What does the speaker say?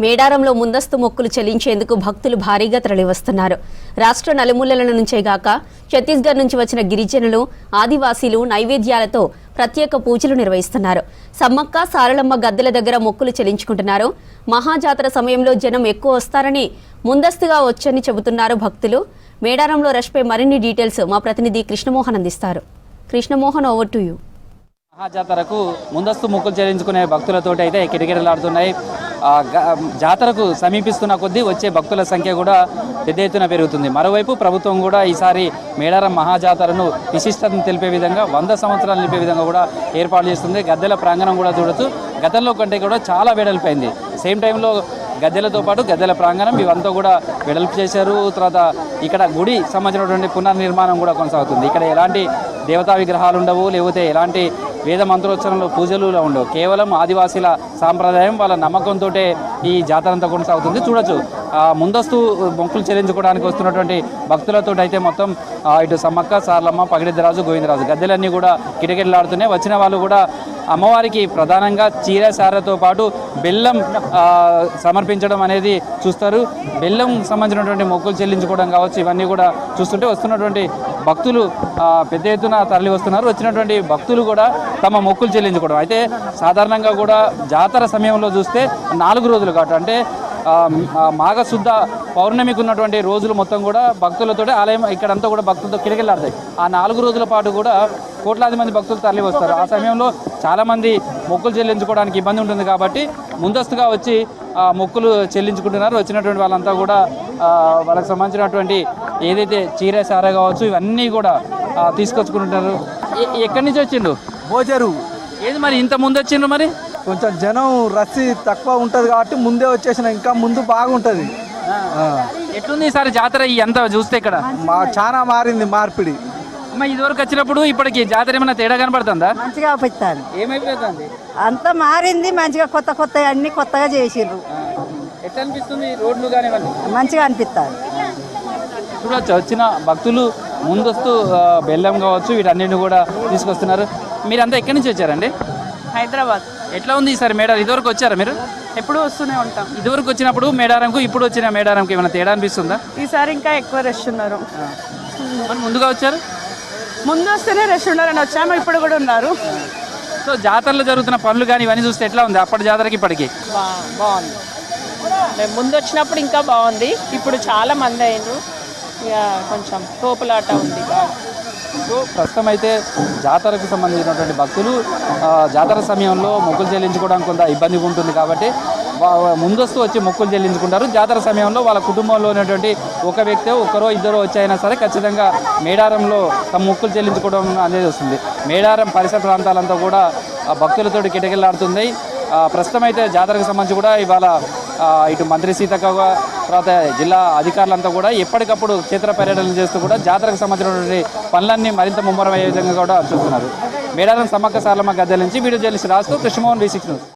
మేడారంలో ముందస్తు మొక్కులు చెల్లించేందుకు భక్తులు భారీగా తరలివస్తున్నారు. రాష్ట్ర నలుమూలల నుంచేగాక ఛత్తీస్గఢ్ నుంచి వచ్చిన గిరిజనులు, ఆదివాసీలు నైవేద్యాలతో ప్రత్యేక పూజలు నిర్వహిస్తున్నారు. సమ్మక్క సారలమ్మ గద్దెల దగ్గర మొక్కులు చెల్లించుకుంటున్నారు. మహాజాతర సమయంలో జనం ఎక్కువ వస్తారని ముందస్తుగా వచ్చని చెబుతున్నారు భక్తులు. మేడారంలో రష్పై మరిన్ని డీటెయిల్స్ మా ప్రతినిధి కృష్ణమోహన్ అందిస్తారు. Krishnamohan, over to you. మహాజాతరకు ముందస్తు మొక్కులు చెల్లించుకునే భక్తులతోటి అయితే కిటకిటలాడుతున్నాయి. జాతరకు సమీపిస్తున్న కొద్దీ వచ్చే భక్తుల సంఖ్య కూడా పెద్ద ఎత్తున పెరుగుతుంది. మరోవైపు ప్రభుత్వం కూడా ఈసారి మేడారం మహాజాతరను విశిష్టతను తెలిపే విధంగా 100 సంవత్సరాలు నిలిపే విధంగా కూడా ఏర్పాటు చేస్తుంది. గద్దెల ప్రాంగణం కూడా చూడొచ్చు, గతంలో కంటే కూడా చాలా వెడల్పోయింది. సేమ్ టైంలో గద్దెలతో పాటు గద్దెల ప్రాంగణం ఇవంతా కూడా వెడల్పు చేశారు. తర్వాత ఇక్కడ గుడి సంబంధించినటువంటి పునర్నిర్మాణం కూడా కొనసాగుతుంది. ఇక్కడ ఎలాంటి దేవతా విగ్రహాలు ఉండవు, లేకపోతే ఎలాంటి వేద మంత్రోచ్చరణలు పూజలు ఉండవు. కేవలం ఆదివాసీల సాంప్రదాయం, వాళ్ళ నమ్మకంతో ఈ జాతర అంతా కొనసాగుతుంది. చూడొచ్చు, ముందస్తు మొక్కులు చెల్లించుకోవడానికి వస్తున్నటువంటి భక్తులతో అయితే మొత్తం ఇటు సమ్మక్క సారలమ్మ, పగిడిద్దరాజు, గోవిందరాజు గద్దెలన్నీ కూడా కిటకిటలాడుతున్నాయి. వచ్చిన వాళ్ళు కూడా అమ్మవారికి ప్రధానంగా చీర సారతో పాటు బెల్లం సమర్పించడం అనేది చూస్తారు. బెల్లం సంబంధించినటువంటి మొక్కులు చెల్లించుకోవడం కావచ్చు, ఇవన్నీ కూడా చూస్తుంటే వస్తున్నటువంటి భక్తులు పెద్ద ఎత్తున తరలి వస్తున్నారు. వచ్చినటువంటి భక్తులు కూడా తమ మొక్కులు చెల్లించుకోవడం అయితే సాధారణంగా కూడా జాతర సమయంలో చూస్తే 4 రోజులు కాబట్టి అంటే మాఘశుద్ధ పౌర్ణమికి ఉన్నటువంటి రోజులు మొత్తం కూడా భక్తులతో ఆలయం ఇక్కడంతా కూడా భక్తులతో కిటకిలాడతాయి. ఆ 4 రోజుల పాటు కూడా కోట్లాది మంది భక్తులు తరలి వస్తారు. ఆ సమయంలో చాలామంది మొక్కులు చెల్లించుకోవడానికి ఇబ్బంది ఉంటుంది కాబట్టి ముందస్తుగా వచ్చి మొక్కులు చెల్లించుకుంటున్నారు. వచ్చినటువంటి వాళ్ళంతా కూడా వాళ్ళకి సంబంధించినటువంటి ఏదైతే చీర సార కావచ్చు ఇవన్నీ కూడా తీసుకొచ్చుకుంటున్నారు. ఎక్కడి నుంచి వచ్చిండు? భోజరు. ఏది మరి ఇంత ముందు వచ్చిండ్రు? మరి కొంచెం జనం రద్దీ తక్కువ ఉంటుంది కాబట్టి ముందే వచ్చేసిన, ఇంకా ముందు బాగుంటుంది. ఎట్లుంది ఈసారి జాతర అంతా చూస్తే? ఇక్కడ చాలా మారింది, మార్పిడి. అమ్మ, ఇదివరకు వచ్చినప్పుడు ఇప్పటికి జాతర ఏమైనా తేడా కనబడుతుందా? మంచిగా అవుతుంది, ఏమైపోతుంది? అంతా మారింది మంచిగా, కొత్త అన్ని కొత్తగా చేసిర్రు. ఎట్లా అనిపిస్తుంది రోడ్లు కానీ? మంచిగా అనిపిస్తుంది. చూడవచ్చు, వచ్చిన భక్తులు ముందస్తు బెల్లం కావచ్చు వీటన్నిటిని కూడా తీసుకొస్తున్నారు. మీరంతా ఎక్కడి నుంచి వచ్చారండి? హైదరాబాద్. ఎట్లా ఉంది ఈసారి మేడారం? ఇదివరకు వచ్చారా మీరు? ఎప్పుడు వస్తూనే ఉంటాం. ఇదివరకు వచ్చినప్పుడు మేడారంకు ఇప్పుడు వచ్చిన మేడారంకి ఏమైనా తేడా అనిపిస్తుందా? ఈసారి ఇంకా ఎక్కువ రష్ ఉన్నారు. మరి ముందుగా వచ్చారు? ముందు వస్తేనే రష్ ఉన్నారని వచ్చాము, ఇప్పుడు కూడా ఉన్నారు. సో జాతరలో జరుగుతున్న పనులు కానీ ఇవన్నీ చూస్తే ఎట్లా ఉంది అప్పటి జాతరకి ఇప్పటికి? బాగుంది. మేము ముందు వచ్చినప్పుడు ఇంకా బాగుంది, ఇప్పుడు చాలా మంది అయినారు, ఇక కొంచెం తోపులాట ఉంది. సో ప్రస్తుతం అయితే జాతరకు సంబంధించినటువంటి భక్తులు జాతర సమయంలో మొక్కులు చెల్లించుకోవడానికి కొంత ఇబ్బందిగా ఉంటుంది కాబట్టి ముందస్తు వచ్చి మొక్కులు చెల్లించుకుంటారు. జాతర సమయంలో వాళ్ళ కుటుంబంలో ఉన్నటువంటి ఒక వ్యక్తి, ఒకరో ఇద్దరో వచ్చైనా సరే ఖచ్చితంగా మేడారంలో తమ మొక్కులు చెల్లించుకోవడం అనేది వస్తుంది. మేడారం పరిసర ప్రాంతాలంతా కూడా భక్తులతో కిటకిలాడుతుంది. ప్రస్తుతం అయితే జాతరకు సంబంధించి కూడా ఇవాళ ఇటు మంత్రి సీతక్క తర్వాత జిల్లా అధికారులంతా కూడా ఎప్పటికప్పుడు క్షేత్ర పర్యటనలు చేస్తూ కూడా జాతరకు సంబంధించినటువంటి పనులన్నీ మరింత ముమ్మరమయ్యే విధంగా కూడా చూస్తున్నారు. మేడారం సమ్మక్క సారలమ్మ గద్దెల నుంచి వీడియో జర్నలిస్ట్ రాస్తూ కృష్ణమోహన్, V6 న్యూస్.